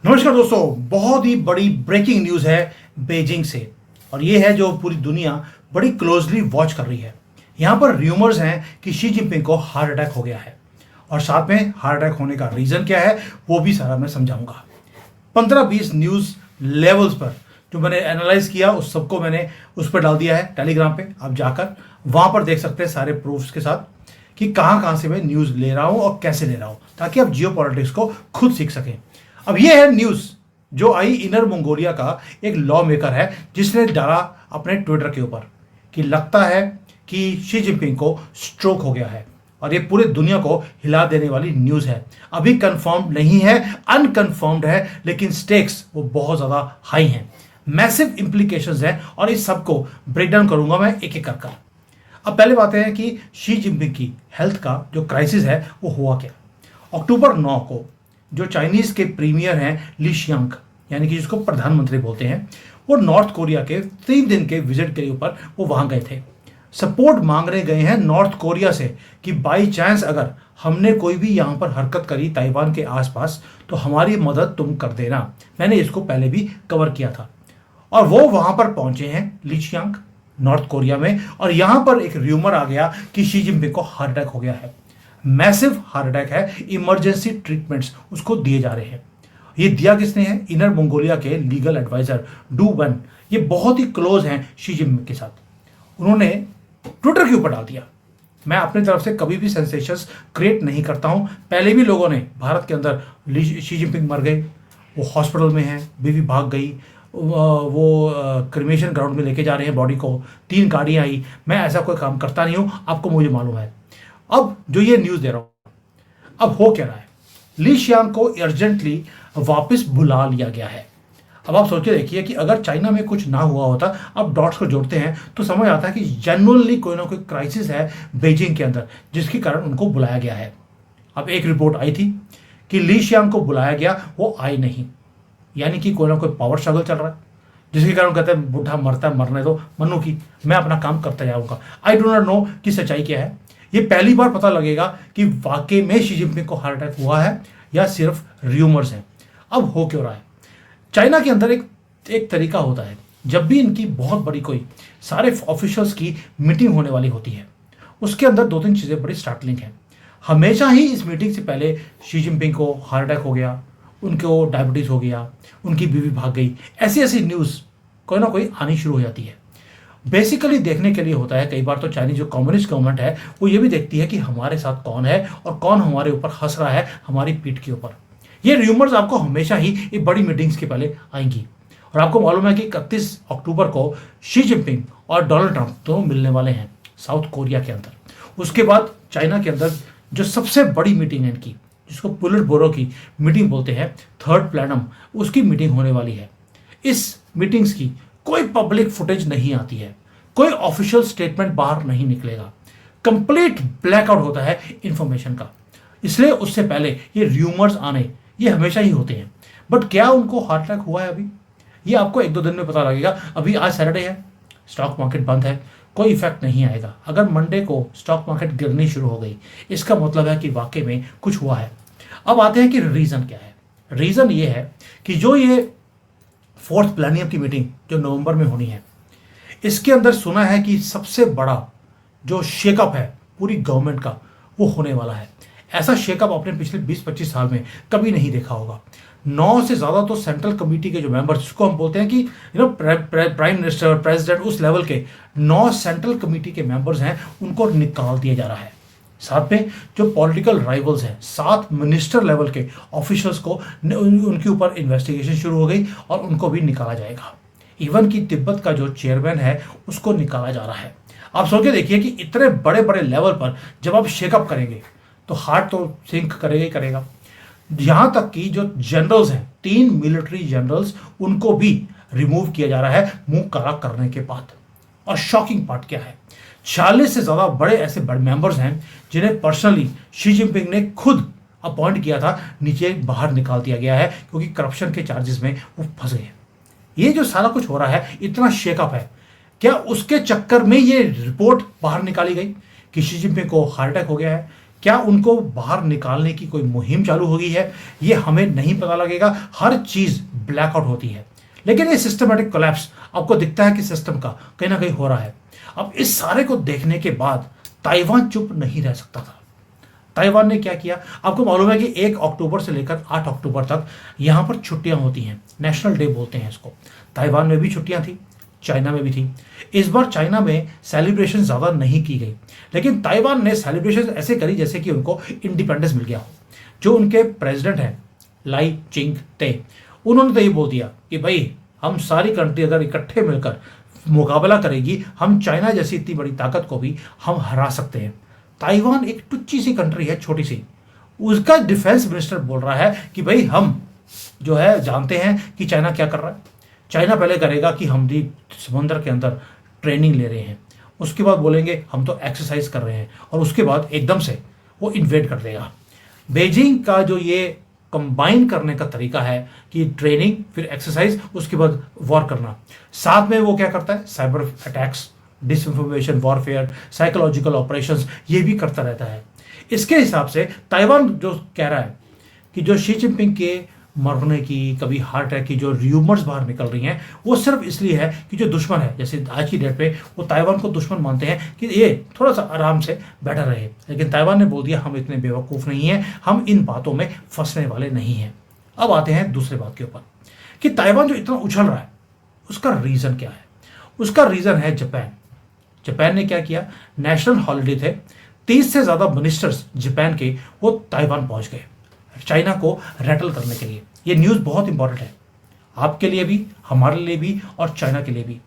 नमस्कार दोस्तों, बहुत ही बड़ी ब्रेकिंग न्यूज़ है बीजिंग से। और ये है जो पूरी दुनिया बड़ी क्लोजली वॉच कर रही है। यहाँ पर र्यूमर्स हैं कि शी जिनपिंग को हार्ट अटैक हो गया है, और साथ में हार्ट अटैक होने का रीज़न क्या है वो भी सारा मैं समझाऊंगा। 15-20 न्यूज़ लेवल्स पर जो मैंने एनालाइज किया उस सबको मैंने उस पर डाल दिया है टेलीग्राम पे। आप जाकर वहाँ पर देख सकते हैं सारे प्रूफ्स के साथ कि कहाँ कहाँ से मैं न्यूज़ ले रहा हूँ और कैसे ले रहा हूँ, ताकि आप जियो पॉलिटिक्स को खुद सीख सकें। अब ये है न्यूज़ जो आई इनर मंगोलिया का एक लॉ मेकर है, जिसने डाला अपने ट्विटर के ऊपर कि लगता है कि शी जिनपिंग को स्ट्रोक हो गया है। और ये पूरे दुनिया को हिला देने वाली न्यूज़ है। अभी कंफर्म नहीं है, अनकंफर्म्ड है, लेकिन स्टेक्स वो बहुत ज़्यादा हाई हैं, मैसिव इंप्लीकेशंस हैं, और इस सब को ब्रेक डाउन करूंगा मैं एक एक कर। अब पहले बात है कि शी जिनपिंग की हेल्थ का जो क्राइसिस है वो हुआ क्या। अक्टूबर 9 को जो चाइनीज के प्रीमियर हैं ली शियांग, यानी कि जिसको प्रधानमंत्री बोलते हैं, वो नॉर्थ कोरिया के 3 दिन के विजिट के ऊपर वो वहां गए थे। सपोर्ट मांगने गए हैं नॉर्थ कोरिया से कि बाई चांस अगर हमने कोई भी यहाँ पर हरकत करी ताइवान के आसपास तो हमारी मदद तुम कर देना। मैंने इसको पहले भी कवर किया था। और वो वहां पर पहुंचे हैं ली शियांग नॉर्थ कोरिया में, और यहां पर एक र्यूमर आ गया कि शी जिनपिंग को हार्ट अटैक हो गया है। मैसिव हार्ट अटैक है, इमरजेंसी ट्रीटमेंट्स उसको दिए जा रहे हैं। ये दिया किसने है? इनर मंगोलिया के लीगल एडवाइजर डू वन। ये बहुत ही क्लोज हैं शी जिनपिंग के साथ। उन्होंने ट्विटर के ऊपर डाल दिया, मैं अपनी तरफ से कभी भी सेंसेशंस क्रिएट नहीं करता हूं। पहले भी लोगों ने भारत के अंदर शी जिनपिंग मर गए, वो हॉस्पिटल में है, बीवी भाग गई, वो क्रिमेशन ग्राउंड में लेके जा रहे हैं बॉडी को, 3 गाड़ियां आई। मैं ऐसा कोई काम करता नहीं हूं, आपको मुझे मालूम है। अब जो ये न्यूज़ दे रहा हूं, अब हो क्या रहा है, ली शियांग को अर्जेंटली वापस बुला लिया गया है। अब आप सोच के देखिए कि अगर चाइना में कुछ ना हुआ होता, अब डॉट्स को जोड़ते हैं तो समझ आता है कि जेन्युइनली कोई ना कोई क्राइसिस है बीजिंग के अंदर, जिसके कारण उनको बुलाया गया है। अब एक रिपोर्ट आई थी कि ली शियांग को बुलाया गया, वो आई नहीं, यानी कि कोई ना कोई पावर स्ट्रगल चल रहा है, जिसके कारण कहते हैं बुढ़ा मरता है, मरने दो मनु की, मैं अपना काम करता जाऊंगा। आई डो नॉट नो कि सच्चाई क्या है। ये पहली बार पता लगेगा कि वाकई में शी जिनपिंग को हार्ट अटैक हुआ है या सिर्फ र्यूमर्स हैं। अब हो क्यों रहा है? चाइना के अंदर एक तरीका होता है, जब भी इनकी बहुत बड़ी कोई सारे ऑफिशियल्स की मीटिंग होने वाली होती है, उसके अंदर 2-3 चीज़ें बड़ी स्टार्टलिंग है। हमेशा ही इस मीटिंग से पहले शी जिनपिंग को हार्ट अटैक हो गया, उनको डायबिटीज़ हो गया, उनकी बीवी भाग गई, ऐसी ऐसी न्यूज़ कोई ना कोई आनी शुरू हो जाती है। बेसिकली देखने के लिए होता है, कई बार तो चाइनीज जो कम्युनिस्ट गवर्नमेंट है वो ये भी देखती है कि हमारे साथ कौन है और कौन हमारे ऊपर हंस रहा है, हमारी पीठ के ऊपर। ये र्यूमर्स आपको हमेशा ही एक बड़ी मीटिंग्स के पहले आएंगी। और आपको मालूम है कि 31 अक्टूबर को शी जिनपिंग और डोनाल्ड ट्रंप दोनों मिलने वाले हैं साउथ कोरिया के अंदर। उसके बाद चाइना के अंदर जो सबसे बड़ी मीटिंग है इनकी, जिसको पुलिट ब्यूरो की मीटिंग बोलते हैं, 3rd प्लेनम, उसकी मीटिंग होने वाली है। इस मीटिंग्स की कोई पब्लिक फुटेज नहीं आती है, कोई ऑफिशियल स्टेटमेंट बाहर नहीं निकलेगा, कंप्लीट ब्लैकआउट होता है इंफॉर्मेशन का। इसलिए उससे पहले ये र्यूमर्स आने ये हमेशा ही होते हैं। बट क्या उनको हार्ट अटैक हुआ है अभी? ये आपको 1-2 दिन में पता लगेगा। अभी आज सैटरडे है, स्टॉक मार्केट बंद है, कोई इफेक्ट नहीं आएगा। अगर मंडे को स्टॉक मार्केट गिरनी शुरू हो गई, इसका मतलब है कि वाकई में कुछ हुआ है। अब आते हैं कि रीज़न क्या है। रीज़न ये है कि जो ये 4th प्लेनियम की मीटिंग जो नवंबर में होनी है, इसके अंदर सुना है कि सबसे बड़ा जो शेकअप है पूरी गवर्नमेंट का वो होने वाला है। ऐसा शेकअप आपने पिछले 20-25 साल में कभी नहीं देखा होगा। 9 से ज़्यादा तो सेंट्रल कमेटी के जो मेंबर्स, जिसको हम बोलते हैं कि प्राइम मिनिस्टर, प्रेसिडेंट, उस लेवल के 9 सेंट्रल कमेटी के मेंबर्स हैं, उनको निकाल दिया जा रहा है। साथ में जो पॉलिटिकल राइवल्स हैं, 7 मिनिस्टर लेवल के ऑफिशियल्स को उनके ऊपर इन्वेस्टिगेशन शुरू हो गई और उनको भी निकाला जाएगा। इवन कि तिब्बत का जो चेयरमैन है उसको निकाला जा रहा है। आप सोच के देखिए कि इतने बड़े बड़े लेवल पर जब आप शेकअप करेंगे तो हार्ट तो सिंक करेगा ही करेगा। यहां तक कि जो जनरल्स हैं, 3 मिलिट्री जनरल्स, उनको भी रिमूव किया जा रहा है मुंह काला करने के बाद। और शॉकिंग पार्ट क्या है, 40 से ज़्यादा बड़े ऐसे बड़े मेंबर्स हैं जिन्हें पर्सनली शी जिनपिंग ने खुद अपॉइंट किया था, नीचे बाहर निकाल दिया गया है क्योंकि करप्शन के चार्जेस में वो फंस गए। ये जो सारा कुछ हो रहा है, इतना शेकअप है, क्या उसके चक्कर में ये रिपोर्ट बाहर निकाली गई कि शी जिनपिंग को हार्ट अटैक हो गया है? क्या उनको बाहर निकालने की कोई मुहिम चालू हो गई है, ये हमें नहीं पता लगेगा। हर चीज ब्लैकआउट होती है, लेकिन ये सिस्टमेटिक कोलैप्स आपको दिखता है कि सिस्टम का कहीं ना कहीं हो रहा है। अब इस सारे को देखने के बाद ताइवान चुप नहीं रह सकता था। ताइवान ने क्या किया, आपको मालूम है कि 1 अक्टूबर से लेकर 8 अक्टूबर तक यहां पर छुट्टियां होती हैं, नेशनल डे बोलते हैं इसको। ताइवान में भी छुट्टियां थी, चाइना में भी थी। इस बार चाइना में सेलिब्रेशन ज़्यादा नहीं की गई, लेकिन ताइवान ने सेलिब्रेशन ऐसे करी जैसे कि उनको इंडिपेंडेंस मिल गया हो। जो उनके प्रेसिडेंट हैं लाई चिंग ते, उन्होंने तो ये बोल दिया कि भाई हम सारी कंट्री अगर इकट्ठे मिलकर मुकाबला करेगी, हम चाइना जैसी इतनी बड़ी ताकत को भी हम हरा सकते हैं। ताइवान एक टुच्ची सी कंट्री है, छोटी सी। उसका डिफेंस मिनिस्टर बोल रहा है कि भाई हम जो है जानते हैं कि चाइना क्या कर रहा है। चाइना पहले करेगा कि हम भी समुद्र के अंदर ट्रेनिंग ले रहे हैं, उसके बाद बोलेंगे हम तो एक्सरसाइज कर रहे हैं, और उसके बाद एकदम से वो इन्वेड कर देगा। बेजिंग का जो ये कंबाइन करने का तरीका है कि ट्रेनिंग फिर एक्सरसाइज उसके बाद वॉर करना, साथ में वो क्या करता है, cyber attacks, disinformation warfare, psychological operations, ये भी करता रहता है। इसके हिसाब से ताइवान जो कह रहा है कि जो शी जिनपिंग के मरने की, कभी हार्ट अटैक की जो र्यूमर्स बाहर निकल रही हैं, वो सिर्फ इसलिए है कि जो दुश्मन है, जैसे आज की डेट पे वो ताइवान को दुश्मन मानते हैं कि ये थोड़ा सा आराम से बैठा रहे। लेकिन ताइवान ने बोल दिया हम इतने बेवकूफ़ नहीं हैं, हम इन बातों में फंसने वाले नहीं हैं। अब आते हैं दूसरे बात के ऊपर कि ताइवान जो इतना उछल रहा है उसका रीज़न क्या है। उसका रीज़न है जापान। जापान ने क्या किया, नेशनल हॉलीडे थे, 30 से ज़्यादा मिनिस्टर्स जापान के वो ताइवान पहुंच गए चाइना को रैटल करने के लिए। ये न्यूज़ बहुत इंपॉर्टेंट है आपके लिए भी, हमारे लिए भी और चाइना के लिए भी।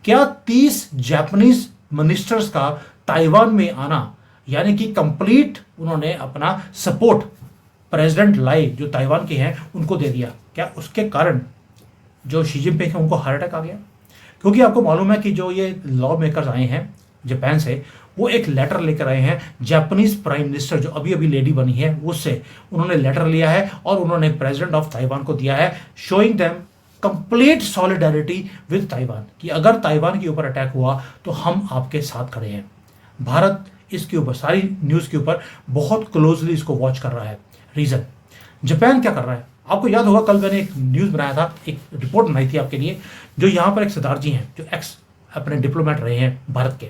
क्या 30 जापानीज मिनिस्टर्स का ताइवान में आना, यानी कि कंप्लीट उन्होंने अपना सपोर्ट प्रेसिडेंट लाई जो ताइवान के हैं उनको दे दिया, क्या उसके कारण जो शी जिनपिंग है उनको हार्ट अटैक आ गया? क्योंकि आपको मालूम है कि जो ये लॉ मेकर्स आए हैं जापान से, वो एक लेटर लेकर आए हैं जापानीज प्राइम मिनिस्टर जो अभी अभी लेडी बनी है उससे। उन्होंने लेटर लिया है और उन्होंने प्रेसिडेंट ऑफ ताइवान को दिया है, showing them complete solidarity with Taiwan, कि अगर ताइवान के ऊपर अटैक हुआ तो हम आपके साथ खड़े हैं। भारत इसके ऊपर, सारी न्यूज़ के ऊपर बहुत क्लोजली इसको वॉच कर रहा है। रीज़न, जापान क्या कर रहा है, आपको याद होगा कल मैंने एक न्यूज़ बनाया था, एक रिपोर्ट बनाई थी आपके लिए। जो यहाँ पर एक सरदार जी हैं जो एक्स अपने डिप्लोमेट रहे हैं भारत के,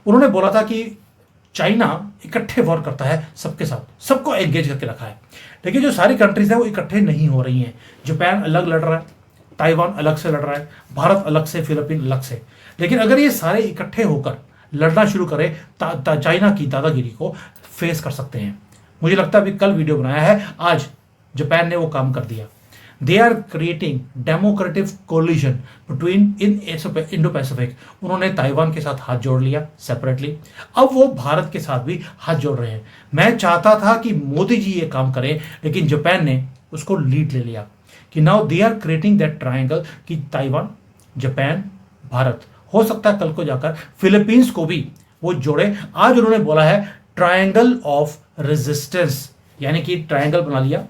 उन्होंने बोला था कि चाइना इकट्ठे वॉर करता है सबके साथ, सबको एंगेज करके रखा है। लेकिन जो सारी कंट्रीज हैं वो इकट्ठे नहीं हो रही हैं। जापान अलग लड़ रहा है, ताइवान अलग से लड़ रहा है, भारत अलग से, फिलीपीन अलग से। लेकिन अगर ये सारे इकट्ठे होकर लड़ना शुरू करें चाइना की दादागिरी को फेस कर सकते हैं। मुझे लगता है अभी कल वीडियो बनाया है, आज जापान ने वो काम कर दिया। They are creating democratic coalition between in Indo Pacific. उन्होंने ताइवान के साथ हाथ जोड़ लिया सेपरेटली, अब वो भारत के साथ भी हाथ जोड़ रहे हैं। मैं चाहता था कि मोदी जी ये काम करें, लेकिन जापान ने उसको लीड ले लिया कि now they are creating that triangle कि ताइवान, जापान, भारत, हो सकता है कल को जाकर फिलीपींस को भी वो जोड़े। आज उन्होंने बोला है ट्रायंगल ऑफ रेजिस्टेंस, यानी कि ट्रायंगल बना लिया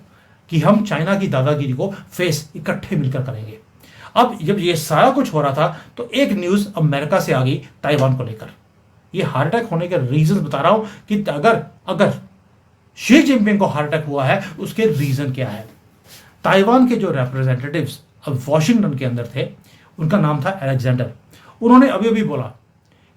कि हम चाइना की दादागिरी को फेस इकट्ठे मिलकर करेंगे। अब जब ये सारा कुछ हो रहा था तो एक न्यूज़ अमेरिका से आ गई ताइवान को लेकर। ये हार्ट अटैक होने के रीजन बता रहा हूं कि अगर शी जिनपिंग को हार्ट अटैक हुआ है उसके रीजन क्या है। ताइवान के जो रिप्रेजेंटेटिव्स अब वॉशिंगटन के अंदर थे, उनका नाम था अलेक्जेंडर। उन्होंने अभी अभी बोला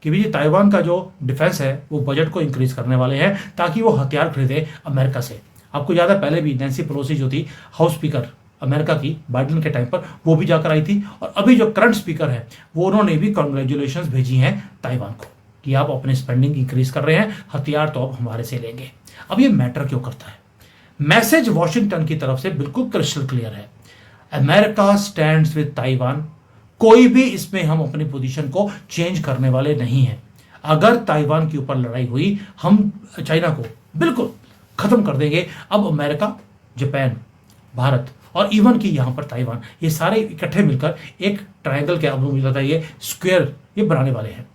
कि भैया ताइवान का जो डिफेंस है वो बजट को इंक्रीज करने वाले हैं ताकि वो हथियार खरीदे अमेरिका से। आपको याद है पहले भी नैन्सी पेलोसी जो थी हाउस स्पीकर अमेरिका की बाइडेन के टाइम पर, वो भी जाकर आई थी। और अभी जो करंट स्पीकर है वो उन्होंने भी कॉन्ग्रेचुलेशन भेजी हैं ताइवान को कि आप अपनी स्पेंडिंग इंक्रीज कर रहे हैं, हथियार तो आप हमारे से लेंगे। अब ये मैटर क्यों करता है? मैसेज वॉशिंगटन की तरफ से बिल्कुल क्रिस्टल क्लियर है, अमेरिका स्टैंड्स विद ताइवान। कोई भी इसमें हम अपनी पोजीशन को चेंज करने वाले नहीं हैं। अगर ताइवान के ऊपर लड़ाई हुई हम चाइना को बिल्कुल खत्म कर देंगे। अब अमेरिका, जापान, भारत और इवन कि यहाँ पर ताइवान, ये सारे इकट्ठे मिलकर एक ट्रायंगल के, अब मुझे लगता है ये स्क्वायर ये बनाने वाले हैं।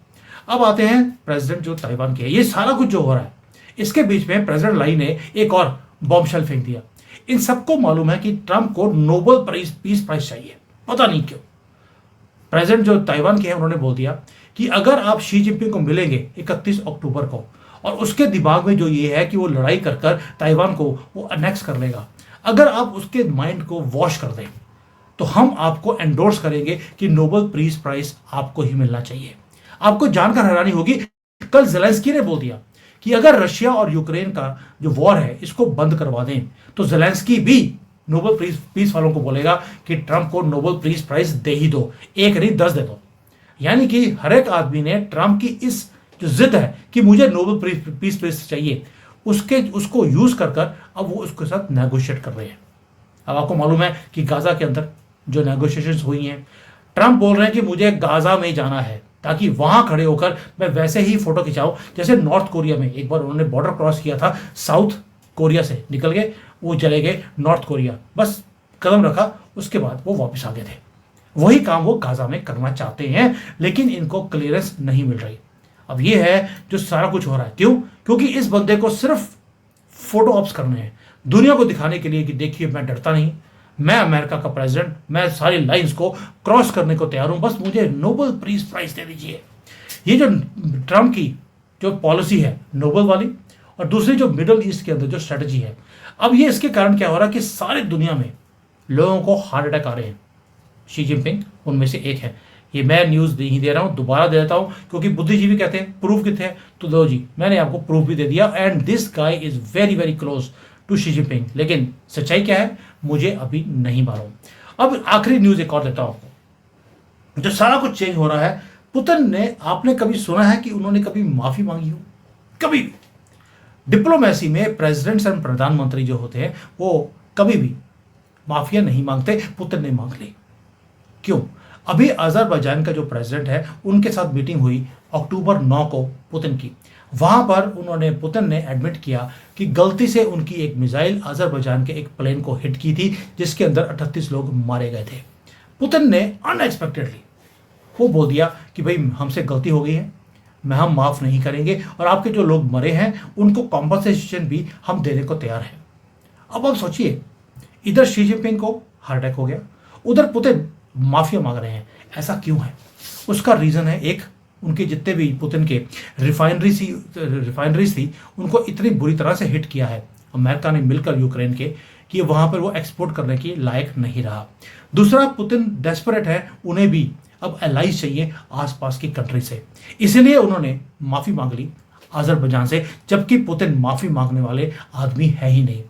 अब आते हैं प्रेसिडेंट जो ताइवान के, ये सारा कुछ जो हो रहा है इसके बीच में प्रेसिडेंट लाई ने एक और बॉम्बशेल फेंक दिया। इन सबको मालूम है कि ट्रंप को नोबेल पीस प्राइज चाहिए, पता नहीं क्यों। प्रेसिडेंट जो ताइवान के हैं उन्होंने बोल दिया कि अगर आप शी जिनपिंग को मिलेंगे 31 अक्टूबर को और उसके दिमाग में जो ये है कि वो लड़ाई कर कर ताइवान को वो अनेक्स कर लेगा। अगर आप उसके माइंड को वॉश कर दें तो हम आपको एंडोर्स करेंगे कि नोबेल पीस प्राइज आपको ही मिलना चाहिए। आपको जानकर हैरानी होगी, कल ज़ेलेंस्की ने बोल दिया कि अगर रशिया और यूक्रेन का जो वॉर है इसको बंद करवा दें तो ज़ेलेंस्की भी नोबेल पीस वालों को बोलेगा कि ट्रंप को नोबेल पीस प्राइज दे ही दो, एक नहीं 10 दे दो। यानी कि हर एक आदमी ने ट्रंप की इस जो जिद है कि मुझे नोबेल पीस प्राइज चाहिए उसको यूज कर अब वो उसके साथ नेगोशिएट कर रहे हैं। अब आपको मालूम है कि गाजा के अंदर जो नेगोशिएशंस हुई हैं, ट्रंप बोल रहे हैं कि मुझे गाजा में जाना है ताकि वहां खड़े होकर मैं वैसे ही फोटो खिंचाऊं जैसे नॉर्थ कोरिया में एक बार उन्होंने बॉर्डर क्रॉस किया था, साउथ कोरिया से निकल गए, वो चले गए नॉर्थ कोरिया, बस कदम रखा उसके बाद वो वापस आ गए थे। वही काम वो गाजा में करना चाहते हैं, लेकिन इनको क्लियरेंस नहीं मिल रही। अब ये है जो सारा कुछ हो रहा है। क्यों? क्योंकि इस बंदे को सिर्फ फोटो ऑप्स करने हैं, दुनिया को दिखाने के लिए कि देखिए मैं डरता नहीं, मैं अमेरिका का प्रेसिडेंट, मैं सारी लाइंस को क्रॉस करने को तैयार हूं, बस मुझे नोबेल पीस प्राइज दे दीजिए। ये जो ट्रंप की जो पॉलिसी है नोबेल वाली, और दूसरी जो मिडल ईस्ट के अंदर जो स्ट्रेटजी है, अब ये इसके कारण क्या हो रहा है कि सारी दुनिया में लोगों को हार्ट अटैक आ रहे हैं। शी जिनपिंग उनमें से एक है। ये मैं न्यूज़ नहीं दे रहा हूँ, दोबारा दे देता हूँ, क्योंकि बुद्धिजीवी कहते हैं प्रूफ कितने हैं, तो दो जी, मैंने आपको प्रूफ भी दे दिया। And this guy is very very close to Xi Jinping, लेकिन सच्चाई क्या है मुझे अभी नहीं मालूम। अब आखिरी न्यूज़ एक और देता हूँ आपको, जो सारा कुछ चेंज हो रहा है। पुतिन ने, आपने कभी सुना है कि उन्होंने कभी माफ़ी मांगी हो? कभी भी डिप्लोमेसी में प्रेसिडेंट्स एंड प्रधानमंत्री जो होते हैं वो कभी भी माफिया नहीं मांगते। पुतिन ने मांग ली। क्यों? अभी अजरबैजान का जो प्रेसिडेंट है उनके साथ मीटिंग हुई अक्टूबर 9 को पुतिन की। वहां पर पुतिन ने एडमिट किया कि गलती से उनकी एक मिसाइल अजरबैजान के एक प्लेन को हिट की थी, जिसके अंदर 38 लोग मारे गए थे। पुतिन ने अनएक्सपेक्टेडली वो बोल दिया कि भाई हमसे गलती हो गई है, हम माफ़ नहीं करेंगे, और आपके जो लोग मरे हैं उनको कॉम्पनसेशन भी हम देने को तैयार हैं। अब आप सोचिए, इधर शी जिनपिंग को हार्ट अटैक हो गया, उधर पुतिन माफिया मांग रहे हैं। ऐसा क्यों है? उसका रीज़न है, एक, उनके जितने भी पुतिन के रिफाइनरीज थी उनको इतनी बुरी तरह से हिट किया है अमेरिका ने मिलकर यूक्रेन के, कि वहाँ पर वो एक्सपोर्ट करने की लायक नहीं रहा। दूसरा, पुतिन डेस्परेट है, उन्हें भी अब एलाइज चाहिए आसपास की कंट्री से, इसलिए उन्होंने माफ़ी मांग ली अजरबैजान से, जबकि पुतिन माफ़ी मांगने वाले आदमी है ही नहीं।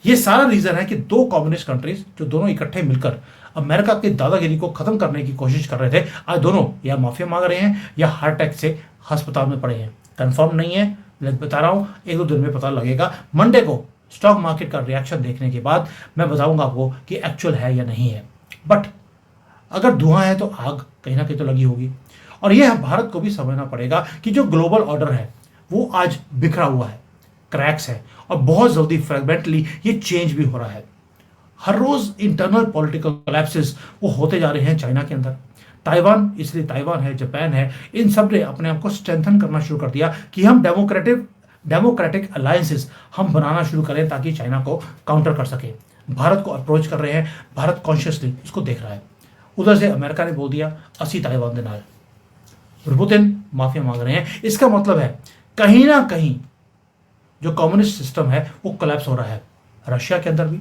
ये सारा रीज़न है कि दो कम्युनिस्ट कंट्रीज जो दोनों इकट्ठे मिलकर अमेरिका की दादागिरी को खत्म करने की कोशिश कर रहे थे, आज दोनों या माफिया मांग रहे हैं या हार्ट अटैक से अस्पताल में पड़े हैं। कंफर्म नहीं है, मैं बता रहा हूँ, 1-2 दिन में पता लगेगा। मंडे को स्टॉक मार्केट का रिएक्शन देखने के बाद मैं बताऊंगा आपको कि एक्चुअल है या नहीं है। बट अगर धुआं है तो आग कहीं ना कहीं तो लगी होगी, और यह भारत को भी समझना पड़ेगा कि जो ग्लोबल ऑर्डर है वो आज बिखरा हुआ है, क्रैक्स है, और बहुत जल्दी फ्रेगमेंटली ये चेंज भी हो रहा है। हर रोज इंटरनल पॉलिटिकल कोलैप्सेस वो होते जा रहे हैं चाइना के अंदर। ताइवान, इसलिए ताइवान है, जापान है, इन सब ने अपने आप को स्ट्रेंथन करना शुरू कर दिया कि हम डेमोक्रेटिक अलायंसेस हम बनाना शुरू करें ताकि चाइना को काउंटर कर सके। भारत को अप्रोच कर रहे हैं, भारत कॉन्शियसली इसको देख रहा है। उधर से अमेरिका ने बोल दिया असी ताइवान देना है, पुतिन माफिया मांग रहे हैं। इसका मतलब है कहीं ना कहीं जो कम्युनिस्ट सिस्टम है वो कोलैप्स हो रहा है, रशिया के अंदर भी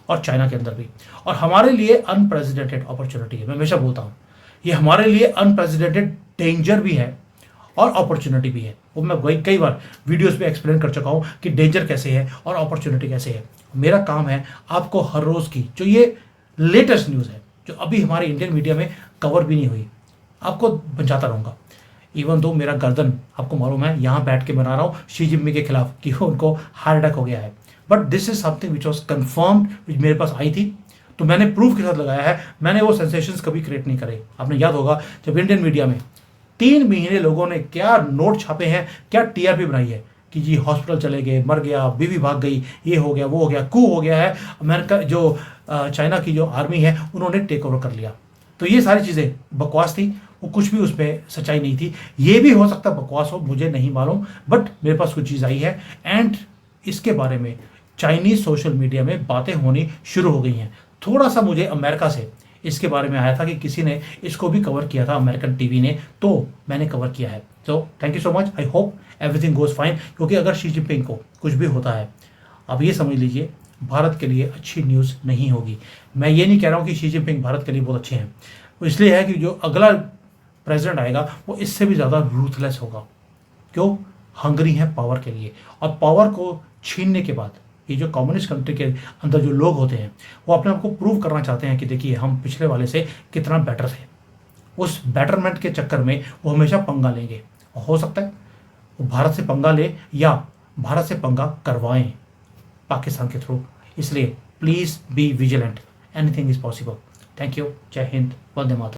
और चाइना के अंदर भी। और हमारे लिए अनप्रेसिडेंटेड अपॉर्चुनिटी है। मैं हमेशा बोलता हूँ ये हमारे लिए अनप्रेसिडेंटेड डेंजर भी है और अपॉर्चुनिटी भी है। वो मैं वही कई बार वीडियोस में एक्सप्लेन कर चुका हूँ कि डेंजर कैसे है और अपॉर्चुनिटी कैसे है। मेरा काम है आपको हर रोज़ की जो ये लेटेस्ट न्यूज़ है, जो अभी हमारे इंडियन मीडिया में कवर भी नहीं हुई, आपको पहुँचाता रहूँगा। इवन दो मेरा गर्दन आपको मालूम है यहाँ बैठ के बना रहा हूँ शी जिनपिंग के खिलाफ कि उनको हार्ट अटैक हो गया है, but this is something which was confirmed, which मेरे पास आई थी, तो मैंने प्रूफ के साथ लगाया है। मैंने वो सेंसेशंस कभी क्रिएट नहीं करे। आपने याद होगा जब इंडियन मीडिया में 3 महीने लोगों ने क्या नोट छापे हैं, क्या टीआरपी बनाई है कि जी हॉस्पिटल चले गए, मर गया, बीवी भाग गई, ये हो गया, वो हो गया, कू हो गया है, अमेरिका जो चाइना की जो आर्मी है उन्होंने टेक ओवर कर लिया। तो ये सारी चीज़ें बकवास थी, वो कुछ भी उसमें सच्चाई नहीं थी। ये भी हो सकता बकवास हो, मुझे नहीं मालूम, बट मेरे पास कुछ चीज़ आई है एंड इसके बारे में चाइनीज सोशल मीडिया में बातें होनी शुरू हो गई हैं। थोड़ा सा मुझे अमेरिका से इसके बारे में आया था कि किसी ने इसको भी कवर किया था, अमेरिकन टीवी ने, तो मैंने कवर किया है। तो thank you so much, I hope everything goes fine. क्योंकि अगर शी जिनपिंग को कुछ भी होता है, अब ये समझ लीजिए भारत के लिए अच्छी न्यूज़ नहीं होगी। मैं ये नहीं कह रहा हूँ कि शी जिनपिंग भारत के लिए बहुत अच्छे हैं, वो इसलिए है कि जो अगला प्रेसिडेंट आएगा वो इससे भी ज़्यादा रूथलेस होगा। क्यों? हंगरी है पावर के लिए, और पावर को छीनने के बाद ये जो कम्युनिस्ट कंट्री के अंदर जो लोग होते हैं वो अपने आप को प्रूव करना चाहते हैं कि देखिए हम पिछले वाले से कितना बेटर थे। उस बेटरमेंट के चक्कर में वो हमेशा पंगा लेंगे, और हो सकता है वो भारत से पंगा ले या भारत से पंगा करवाएं पाकिस्तान के थ्रू। इसलिए please be vigilant, anything is possible. Thank you, जय हिंद, वंदे मातरम।